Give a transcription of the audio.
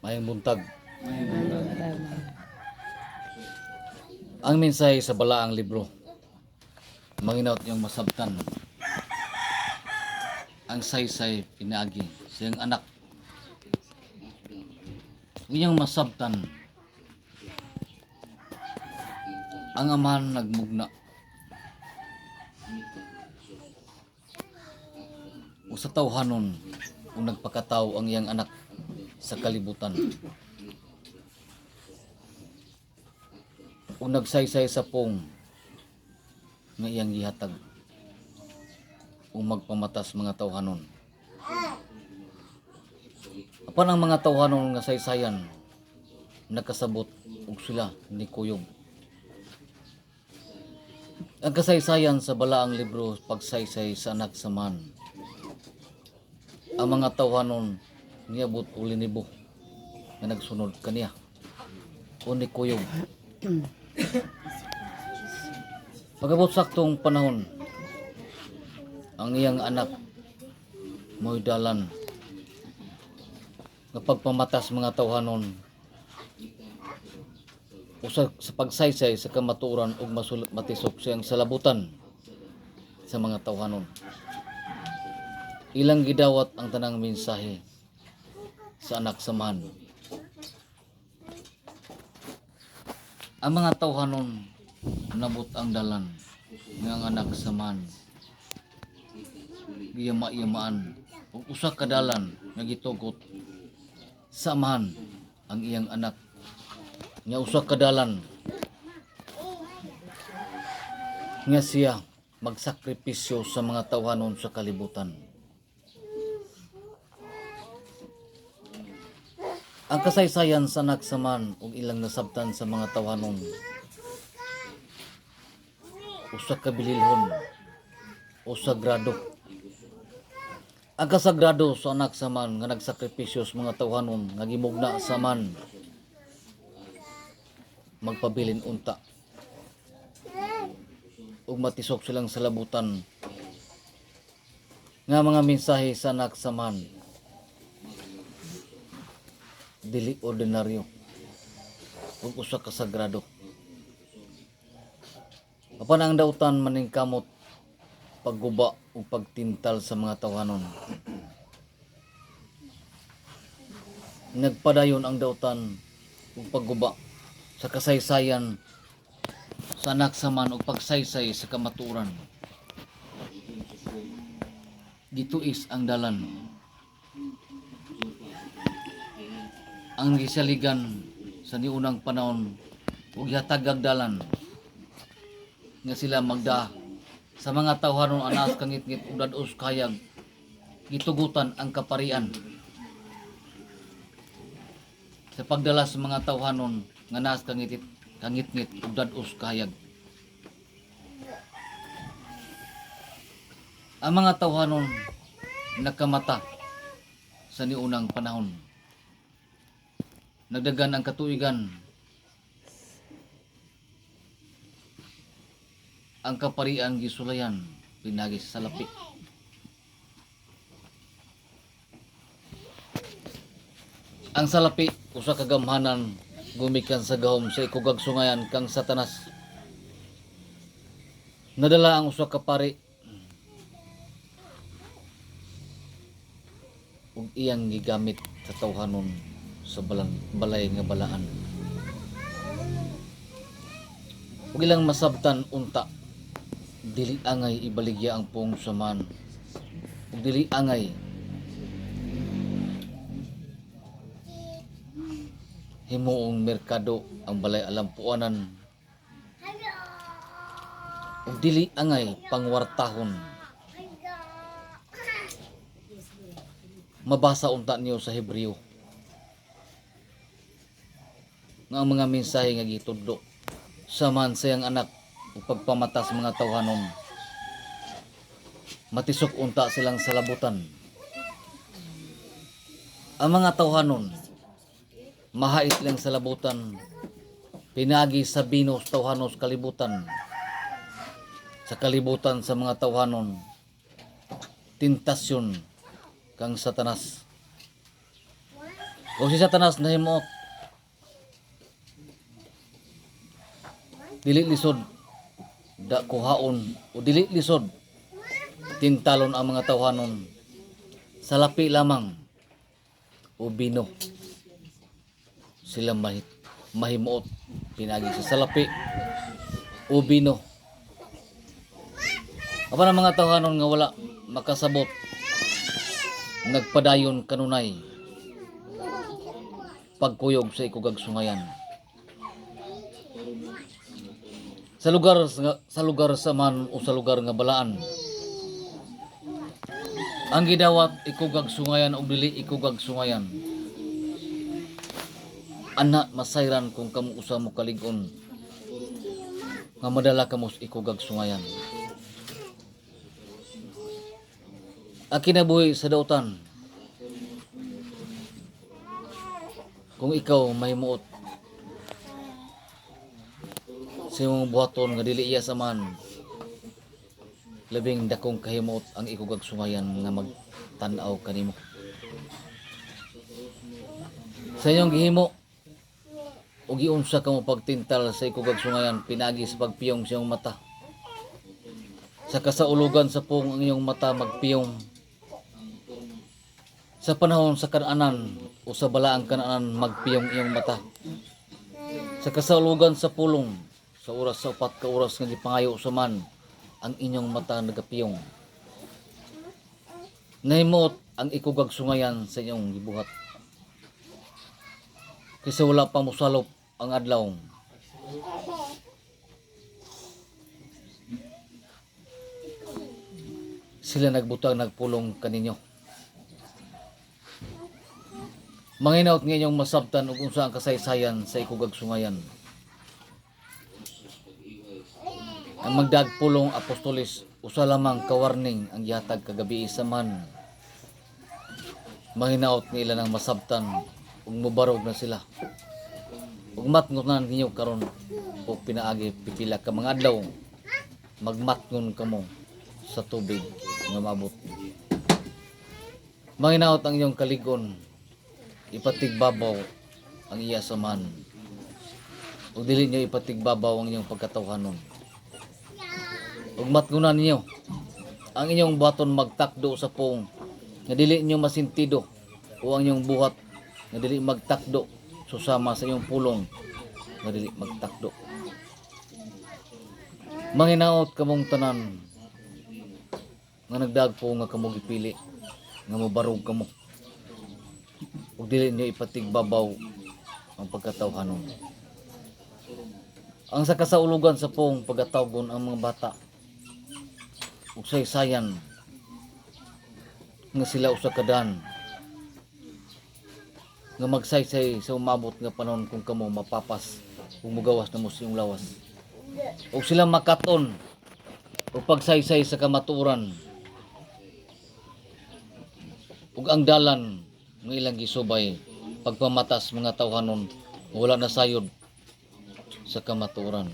Mayang buntag. Ang mensahe sa balaang libro, manginaot niyang masabtan. Ang saysay pinaagi siyang anak. Niyang masabtan. Ang amahan nagmugna. O sa tawhanon, kung nagpakataw ang iyang anak sa kalibutan. O nagsaysay sa pong nga iyang gihatag. O magpamatas mga tawhanon. Apan ang mga tawhanon nga saysayan, nakasabot og sila ni kuyog. Ang kasaysayan sa balaang libro pagsaysay sa anak sa man. Ang mga tawhanon niabot og linibo nga nagsunod kaniya o ni kuyog. Pagabot saktong panahon, ang iyang anak mo'y dalan nga pagpamatas mga tawhanon o sa pagsaysay sa kamatuoran ug matisok siyang salabutan sa mga tawhanon. Ilang gidawat ang tanang mensahe sa anak sa man. Ang mga tawhanon nabot ang dalan ng anak sa man. Giyama-yamaan ug usa ka dalan nga gitugot sa amahan ang iyang anak. Nga usa ka dalan nga siya magsakripisyo sa mga tawhanon sa kalibutan. Ang kasaysayan sa anak sa man ug ilang nasabtan sa mga tawhanon. Usa ka bililhon o sagrado. Ang kasagrado sa anak sa man nga nagsakripisyo sa mga tawhanon nga gimugna sa man magpabilin unta ug matisok silang salabutan nga mga mensahe sa anak sa man. Dili ordinaryo ug usa ka sagrado. Apan ang dautan maningkamot pagguba o pagtintal sa mga tawhanon. Nagpadayon ang dautan o pagguba sa kasaysayan sa anak sa man o pagsaysay sa kamatuoran. Gituis ang dalan. Ang gisaligan sa niunang panahon ug gihatag dalan nga sila magda sa mga tawhanon anas kangit-ngit ug dados kayag gitugutan ang kaparian sa pagdala sa mga tawhanon nga anas kangit-ngit ug dados kayag. Ang mga tawhanon nakamata sa niunang panahon. Nagdagan ang katuigan. Ang kaparian gisulayan pinagi sa salapi. Ang salapi usa ka gamhanan gumikan sa gahom sa ikugag sungayan kang Satanas. Nadala ang usa ka pari ug iyang gigamit sa tawhanon sa balay nga balaan. Ug ilang masabtan unta, dili angay ibaligya ang pung sa man. Ug dili angay himuong merkado ang balay alampuanan. Ug dili angay pangwartahon. Mabasa unta niyo sa Hebreo nga ang mga mensahe nga gitudlo sa man sayang anak ug pagpamatas mga tawhanon. Matisok unta silang salabutan. Ang mga tawhanon mahait lang salabutan pinagi sa binos tawhanos kalibutan, sa kalibutan sa mga tawhanon, tentasyon kang Satanas. O si Satanas nahimot dili lisod da kuhaon o dili lisod tintalon ang mga tawhanon sa lapi lamang o bino sila mahimuot pinagi sa salapi o bino. Apan ang mga tawhanon nga wala makasabot nagpadayon kanunay pagkuyog sa ikugag sungayan. Sa lugar sa man o sa lugar nga balaan, ang gidawat ikugag sungayan o dili ikugag sungayan. Ana masayran kung kamo usa mo kalig-on nga madala kamo sa ikugag sungayan. Ang kinabuhi sa dautan, kung ikaw mahimuot sa imong buhaton nga dili iya saman, labing dakong kahimuot ang ikugag sungayan nga magtan-aw kanimo. Sa inyong gihimo ug giunsa ka mo pagtintal sa ikugag sungayan, pinagi sa pagpiyong sa iyong mata. Sa kasaulugan sa pong ang iyong mata magpiyong. Sa panahon sa kanaanan o sa balaang kanaanan magpiyong iyong mata. Sa kasaulugan sa pulong, sa oras sa 4 ka oras nga gipangayo sa man, ang inyong mata nagapiyong. Nahimuot ang ikugag sungayan sa inyong gibuhat. Kasi wala pa mosalop ang adlaw. Sila nagbutang nagpulong kaninyo. Manginaot nga inyong masabtan ug unsa ang kasaysayan sa ikugag sungayan. Ang magdagpulong apostolis usa lamang kawarning ang gihatag kagabi sa man. Manginaot nga ila nang masabtan ug mobarog na sila. Ug matngonan ninyo karon ug pinaagi pipila ka mga adlaw magmatngon kamo sa tubig nga maabot. Manginaot ang inyong kaligon, ipatigbabaw ang iya sa man. Ug dili niyo ipatigbabaw ang inyong pagkatawhanon. Ug matngunan niyo ang inyong buhaton magtakdo sa pong nga dili niyo masintido o ang inyong buhat nga dili magtakdo susama sa inyong pulong nga dili magtakdo. Manginaot kamong tanan nga nagdagpo nga kamo gipili nga mobarog kamo. Ug dili niyo ipatigbabaw ang pagkatawhanon. Ang sa kasaulugan sa pong pagatawgon ang mga bata ug saysayan nga sila usa ka dan nga magsaysay sa umabot nga panahon kung kamo mapapas ug mugawas na mo sa iyong lawas. Ug sila makaton ug pagsaysay sa kamatuoran ug ang dalan ng ilang gisubay pagpamatas mga tawhanon wala na sayod sa kamatuoran.